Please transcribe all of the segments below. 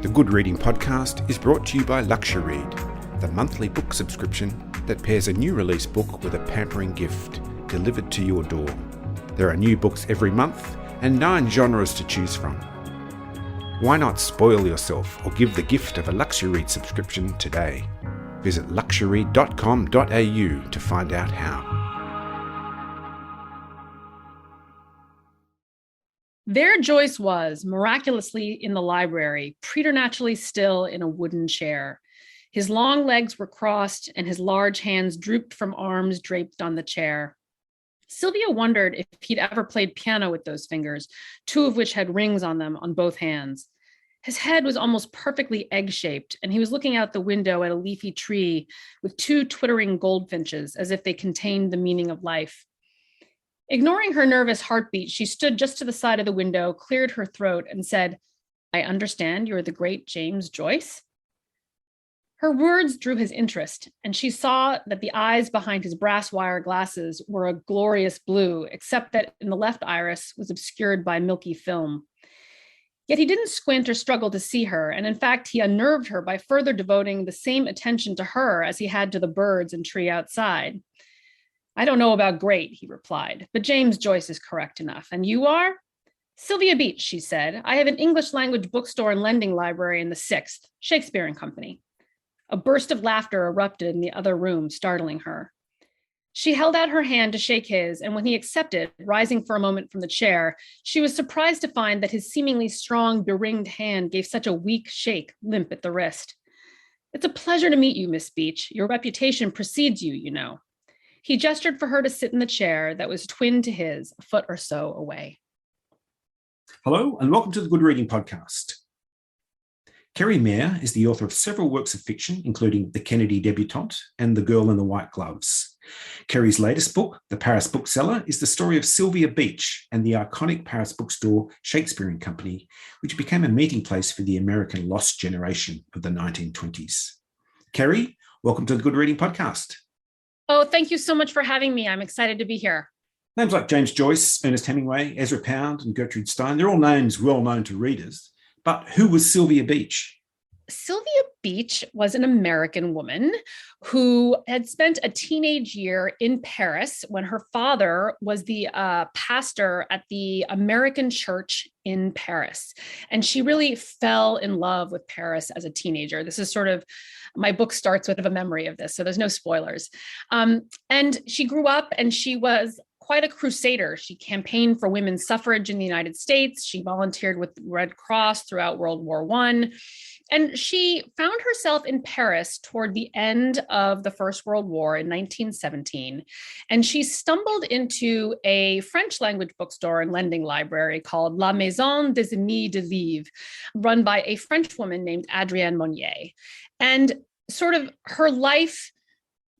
The Good Reading Podcast is brought to you by LuxuryRead, the monthly book subscription that pairs a new release book with a pampering gift delivered to your door. There are new books every month and 9 genres to choose from. Why not spoil yourself or give the gift of a LuxuryRead subscription today? Visit luxury.com.au to find out how. There Joyce was, miraculously in the library, preternaturally still in a wooden chair. His long legs were crossed and his large hands drooped from arms draped on the chair. Sylvia wondered if he'd ever played piano with those fingers, 2 of which had rings on them on both hands. His head was almost perfectly egg-shaped, and he was looking out the window at a leafy tree with 2 twittering goldfinches, as if they contained the meaning of life. Ignoring her nervous heartbeat, she stood just to the side of the window, cleared her throat, and said, "I understand you're the great James Joyce?" Her words drew his interest, and she saw that the eyes behind his brass wire glasses were a glorious blue, except that in the left iris was obscured by milky film. Yet he didn't squint or struggle to see her, and in fact, he unnerved her by further devoting the same attention to her as he had to the birds and tree outside. "I don't know about great," he replied, "but James Joyce is correct enough. And you are?" "Sylvia Beach," she said. "I have an English language bookstore and lending library in the 6th, Shakespeare and Company." A burst of laughter erupted in the other room, startling her. She held out her hand to shake his, and when he accepted, rising for a moment from the chair, she was surprised to find that his seemingly strong, beringed hand gave such a weak shake, limp at the wrist. "It's a pleasure to meet you, Miss Beach. Your reputation precedes you, you know." He gestured for her to sit in the chair that was twinned to his, a foot or so away. Hello, and welcome to the Good Reading Podcast. Kerri Maher is the author of several works of fiction, including The Kennedy Debutante and The Girl in the White Gloves. Kerri's latest book, The Paris Bookseller, is the story of Sylvia Beach and the iconic Paris bookstore Shakespeare and Company, which became a meeting place for the American lost generation of the 1920s. Kerri, welcome to the Good Reading Podcast. Oh, thank you so much for having me. I'm excited to be here. Names like James Joyce, Ernest Hemingway, Ezra and Gertrude Stein, they're all names well known to readers. But who was Sylvia Beach? Sylvia Beach was an American woman who had spent a teenage year in Paris when her father was the pastor at the American church in Paris. And she really fell in love with Paris as a teenager. This is sort of, my book starts with a memory of this, so there's no spoilers. And she grew up and she was quite a crusader. She campaigned for women's suffrage in the United States. She volunteered with the Red Cross throughout World War I. And she found herself in Paris toward the end of the First World War in 1917. And she stumbled into a French language bookstore and lending library called La Maison des Amis de Livre, run by a French woman named Adrienne Monnier. And sort of her life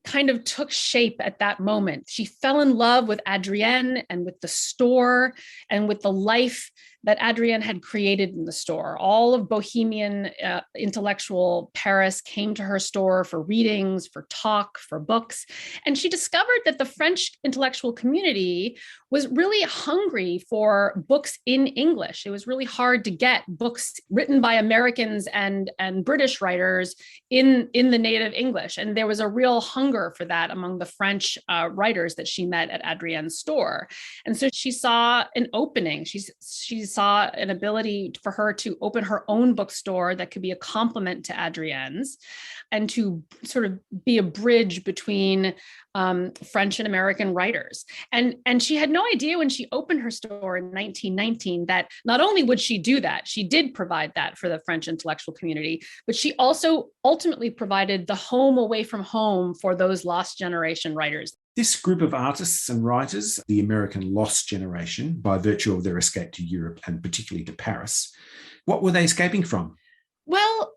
kind of took shape at that moment. She fell in love with Adrienne and with the store and with the life that Adrienne had created in the store. All of bohemian intellectual Paris came to her store for readings, for talk, for books. And she discovered that the French intellectual community was really hungry for books in English. It was really hard to get books written by Americans and British writers in the native English. And there was a real hunger for that among the French writers that she met at Adrienne's store. And so she saw an opening. She saw an ability for her to open her own bookstore that could be a complement to Adrienne's and to sort of be a bridge between French and American writers. And she had no idea when she opened her store in 1919 that not only would she do that, she did provide that for the French intellectual community, but she also ultimately provided the home away from home for those lost generation writers. This group of artists and writers, the American lost generation, by virtue of their escape to Europe and particularly to Paris, what were they escaping from? Well,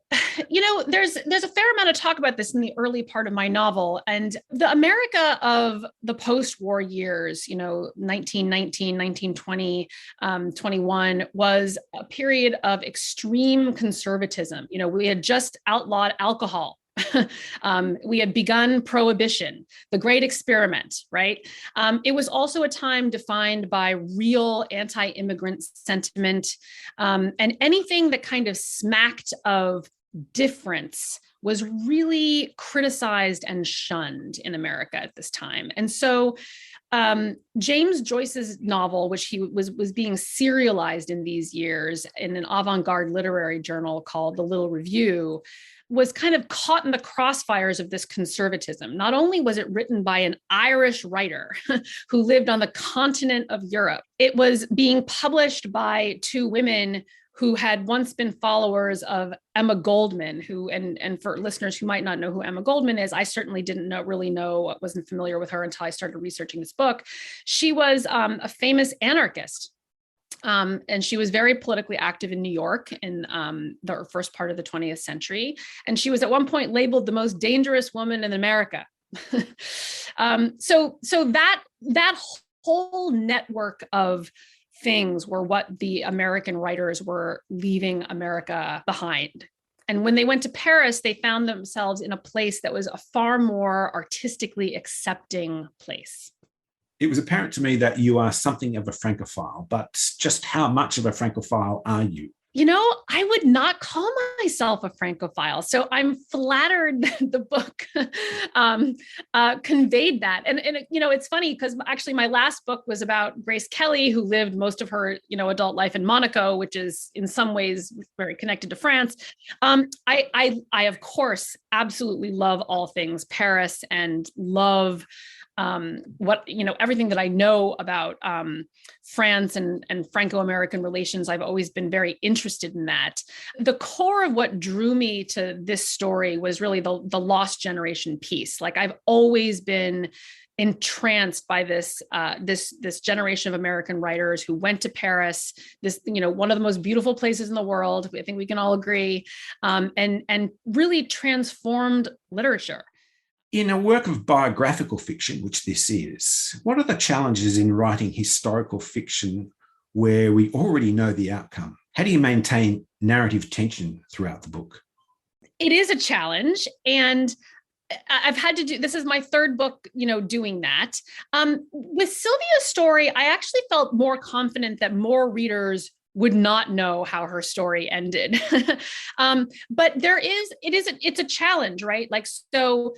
there's a fair amount of talk about this in the early part of my novel. And the America of the post-war years, 1919, 1920, 21, was a period of extreme conservatism. We had just outlawed alcohol We had begun prohibition, the great experiment, right? It was also a time defined by real anti-immigrant sentiment, and anything that kind of smacked of difference was really criticized and shunned in America at this time. And so James Joyce's novel, which he was being serialized in these years in an avant-garde literary journal called The Little Review, was kind of caught in the crossfires of this conservatism. Not only was it written by an Irish writer who lived on the continent of Europe, it was being published by two women who had once been followers of Emma Goldman, who, and for listeners who might not know who Emma Goldman is, I certainly didn't really know, wasn't familiar with her until I started researching this book. She was a famous anarchist. And she was very politically active in New York in the first part of the 20th century. And she was at one point labeled the most dangerous woman in America. So that whole network of things were what the American writers were leaving America behind. And when they went to Paris, they found themselves in a place that was a far more artistically accepting place. It was apparent to me that you are something of a Francophile, but just how much of a Francophile are you? You know, I would not call myself a Francophile. So I'm flattered that the book conveyed that. And you know, it's funny because actually my last book was about Grace Kelly, who lived most of her, adult life in Monaco, which is in some ways very connected to France. I of course, absolutely love all things Paris and love everything that I know about France and Franco-American relations. I've always been very interested in that. The core of what drew me to this story was really the lost generation piece. Like I've always been entranced by this generation of American writers who went to Paris, this, one of the most beautiful places in the world. I think we can all agree, and really transformed literature. In a work of biographical fiction, which this is, what are the challenges in writing historical fiction where we already know the outcome? How do you maintain narrative tension throughout the book? It is a challenge, and I've had to do, this is my third book, doing that. With Sylvia's story, I actually felt more confident that more readers would not know how her story ended. But it's a challenge, right? Like, so,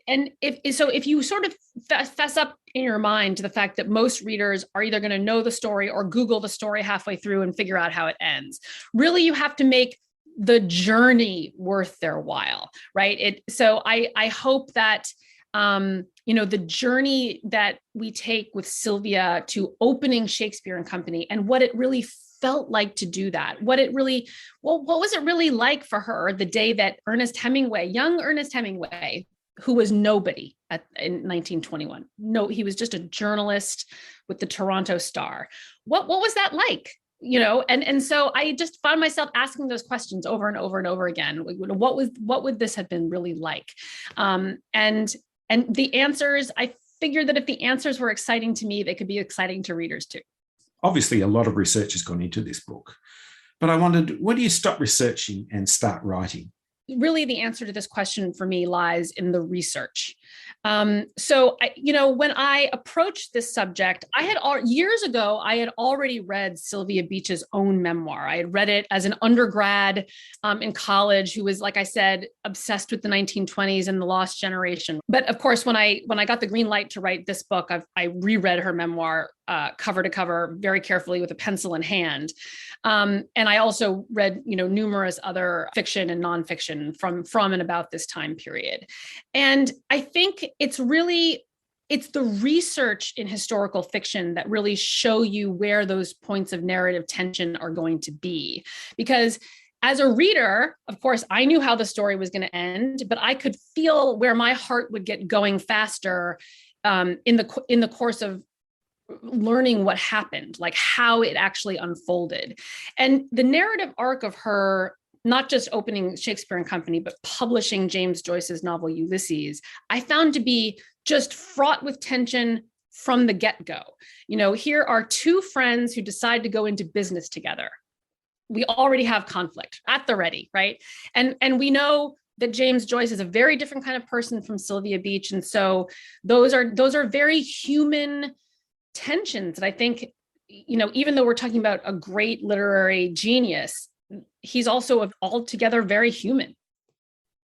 and if you sort of fess up in your mind to the fact that most readers are either going to know the story or Google the story halfway through and figure out how it ends, really you have to make the journey worth their while, right? So I hope that the journey that we take with Sylvia to opening Shakespeare and Company and what it really felt like to do that, what was it really like for her the day that young Ernest Hemingway, who was nobody in 1921. No, he was just a journalist with the Toronto Star. What was that like? And so I just found myself asking those questions over and over and over again. What would this have been really like? And the answers, I figured that if the answers were exciting to me, they could be exciting to readers too. Obviously, a lot of research has gone into this book, but I wondered, when do you stop researching and start writing? Really, the answer to this question for me lies in the research. So, when I approached this subject, years ago, I had already read Sylvia Beach's own memoir. I had read it as an undergrad in college, who was, like I said, obsessed with the 1920s and the lost generation. But of course, when I got the green light to write this book, I reread her memoir cover to cover very carefully with a pencil in hand. And I also read, numerous other fiction and nonfiction from and about this time period. And I think it's the research in historical fiction that really show you where those points of narrative tension are going to be. Because as a reader, of course, I knew how the story was going to end, but I could feel where my heart would get going faster in the course of learning what happened, like how it actually unfolded. And the narrative arc of her not just opening Shakespeare and Company, but publishing James Joyce's novel Ulysses, I found to be just fraught with tension from the get-go. Here are two friends who decide to go into business together. We already have conflict at the ready, right? And we know that James Joyce is a very different kind of person from Sylvia Beach. And so those are very human tensions that I think, even though we're talking about a great literary genius, he's also altogether very human.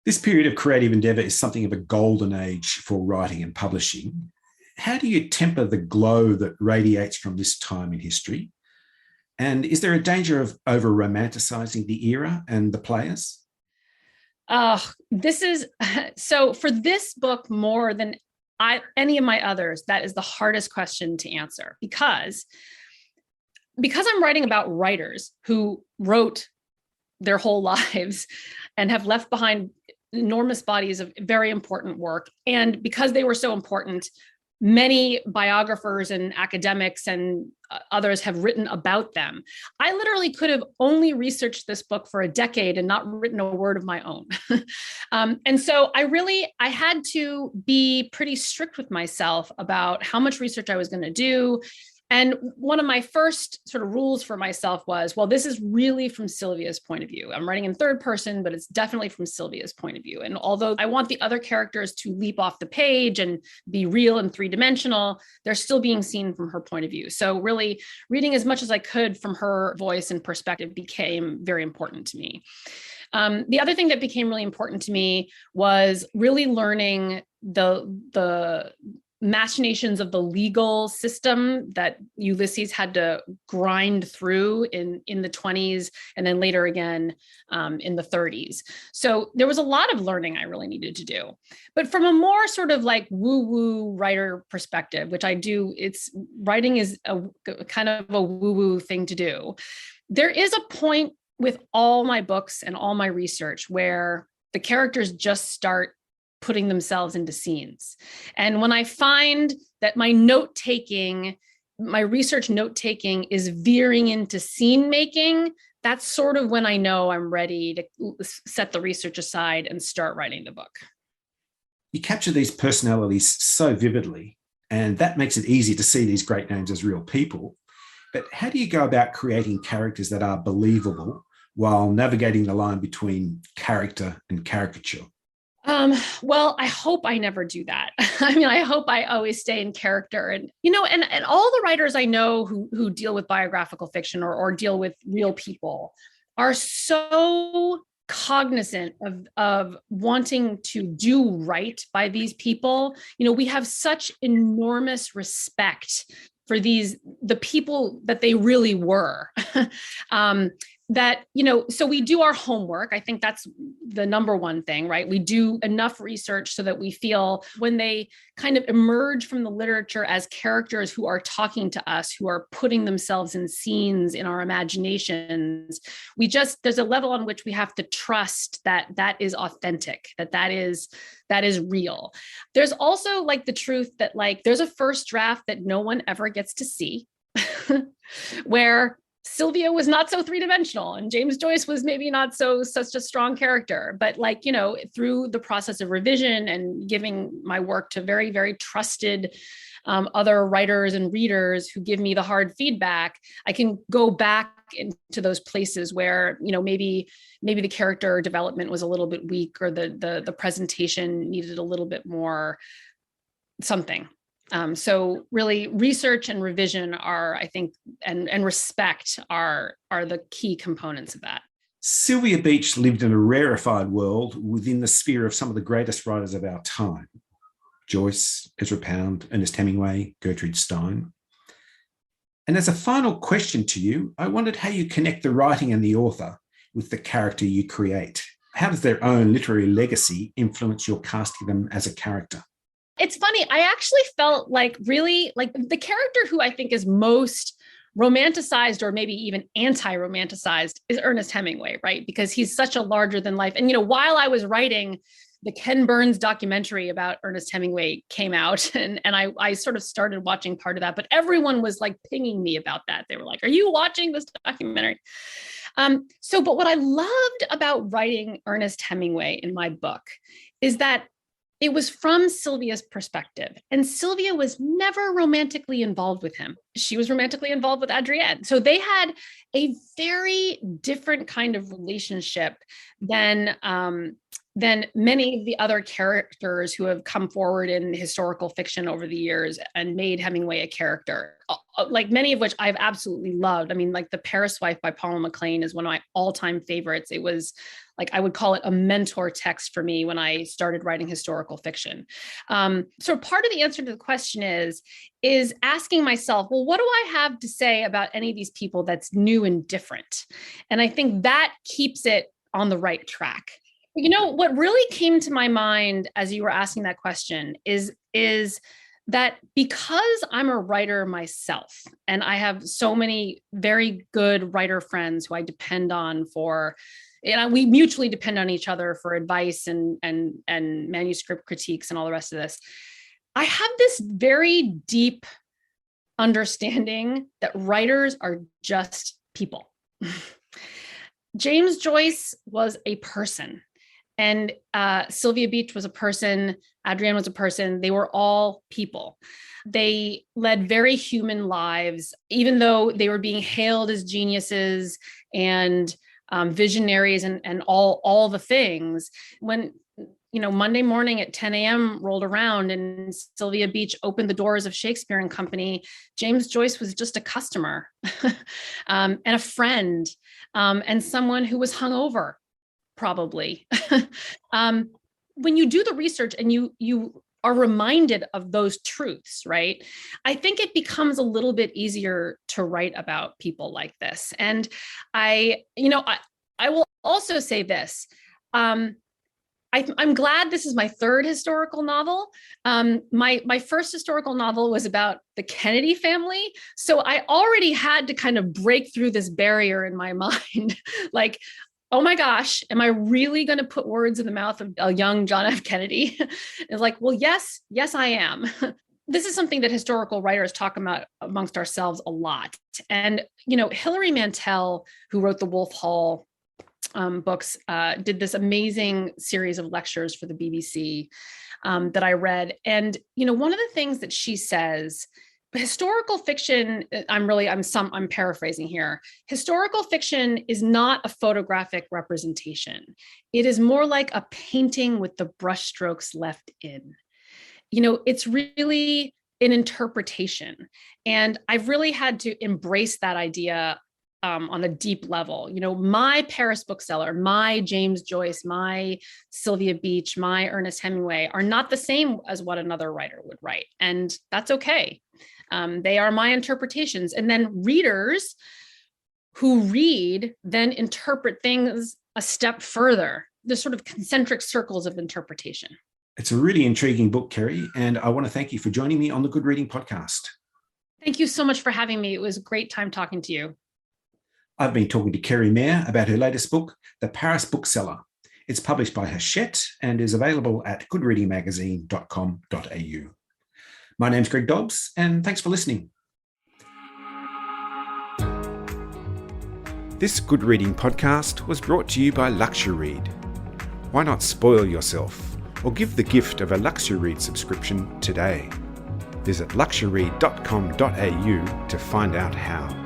This period of creative endeavour is something of a golden age for writing and publishing. How do you temper the glow that radiates from this time in history? And is there a danger of over-romanticising the era and the players? So for this book, more than any of my others, that is the hardest question to answer because I'm writing about writers who wrote their whole lives and have left behind enormous bodies of very important work. And because they were so important, many biographers and academics and others have written about them. I literally could have only researched this book for a decade and not written a word of my own. And so I had to be pretty strict with myself about how much research I was going to do. And one of my first sort of rules for myself was, well, this is really from Sylvia's point of view. I'm writing in third person, but it's definitely from Sylvia's point of view. And although I want the other characters to leap off the page and be real and three-dimensional, they're still being seen from her point of view. So really reading as much as I could from her voice and perspective became very important to me. The other thing that became really important to me was really learning the machinations of the legal system that Ulysses had to grind through in the 20s and then later again in the 30s. So there was a lot of learning I really needed to do. But from a more sort of like woo-woo writer perspective, which I do, writing is a kind of a woo-woo thing to do. There is a point with all my books and all my research where the characters just start putting themselves into scenes. And when I find that my research note-taking is veering into scene making, that's sort of when I know I'm ready to set the research aside and start writing the book. You capture these personalities so vividly, and that makes it easy to see these great names as real people. But how do you go about creating characters that are believable while navigating the line between character and caricature? Well, I hope I never do that. I mean, I hope I always stay in character and all the writers I know who deal with biographical fiction or deal with real people are so cognizant of wanting to do right by these people. We have such enormous respect for the people that they really were. So we do our homework. I think that's the number one thing, right? We do enough research so that we feel when they kind of emerge from the literature as characters who are talking to us, who are putting themselves in scenes in our imaginations, there's a level on which we have to trust that is authentic, that is real. There's also like the truth that like there's a first draft that no one ever gets to see where Sylvia was not so three-dimensional and James Joyce was maybe not such a strong character, but through the process of revision and giving my work to very, very trusted other writers and readers who give me the hard feedback, I can go back into those places where, maybe the character development was a little bit weak or the presentation needed a little bit more something. So really research and revision are, I think, and respect are the key components of that. Sylvia Beach lived in a rarefied world within the sphere of some of the greatest writers of our time. Joyce, Ezra Pound, Ernest Hemingway, Gertrude, Stein. And as a final question to you, I wondered how you connect the writing and the author with the character you create. How does their own literary legacy influence your casting them as a character? It's funny. I actually felt really the character who I think is most romanticized or maybe even anti-romanticized is Ernest Hemingway, right? Because he's such a larger than life. And, while I was writing, the Ken Burns documentary about Ernest Hemingway came out and I sort of started watching part of that, but everyone was like pinging me about that. They were like, are you watching this documentary? But what I loved about writing Ernest Hemingway in my book is that it was from Sylvia's perspective, and Sylvia was never romantically involved with him. she was romantically involved with Adrienne. So they had a very different kind of relationship than many of the other characters who have come forward in historical fiction over the years and made Hemingway a character, like many of which I've absolutely loved. I mean, like The Paris Wife by Paula McLean is one of my all-time favorites. It was like, I would call it a mentor text for me when I started writing historical fiction. So part of the answer to the question is asking myself, well, what do I have to say about any of these people that's new and different? And I think that keeps it on the right track. You know, what really came to my mind as you were asking that question is that because I'm a writer myself, and I have so many very good writer friends who I depend on for, and we mutually depend on each other for advice and manuscript critiques and all the rest of this, I have this very deep understanding that writers are just people. James Joyce was a person. And Sylvia Beach was a person, Adrienne was a person. They were all people. They led very human lives, even though they were being hailed as geniuses and visionaries and all the things. When Monday morning at 10 a.m. rolled around and Sylvia Beach opened the doors of Shakespeare and Company, James Joyce was just a customer and a friend and someone who was hungover. Probably. When you do the research and you are reminded of those truths, right? I think it becomes a little bit easier to write about people like this. And I will also say this. I'm glad this is my third historical novel. My first historical novel was about the Kennedy family. So I already had to kind of break through this barrier in my mind. Like, oh my gosh, am I really going to put words in the mouth of a young John F. Kennedy? It's like, well, yes, I am. This is something that historical writers talk about amongst ourselves a lot. And, Hilary Mantel, who wrote the Wolf Hall books, did this amazing series of lectures for the BBC that I read. And, one of the things that she says, historical fiction, I'm paraphrasing here. Historical fiction is not a photographic representation. It is more like a painting with the brushstrokes left in. It's really an interpretation. And I've really had to embrace that idea on a deep level. My Paris Bookseller, my James Joyce, my Sylvia Beach, my Ernest Hemingway are not the same as what another writer would write. And that's okay. They are my interpretations. And then readers who read then interpret things a step further. There's sort of concentric circles of interpretation. It's a really intriguing book, Kerri, and I want to thank you for joining me on the Good Reading Podcast. Thank you so much for having me. It was a great time talking to you. I've been talking to Kerri Maher about her latest book, The Paris Bookseller. It's published by Hachette and is available at goodreadingmagazine.com.au. My name's Greg Dobbs, and thanks for listening. This Good Reading Podcast was brought to you by LuxuryRead. Why not spoil yourself or give the gift of a LuxuryRead subscription today? Visit luxuryread.com.au to find out how.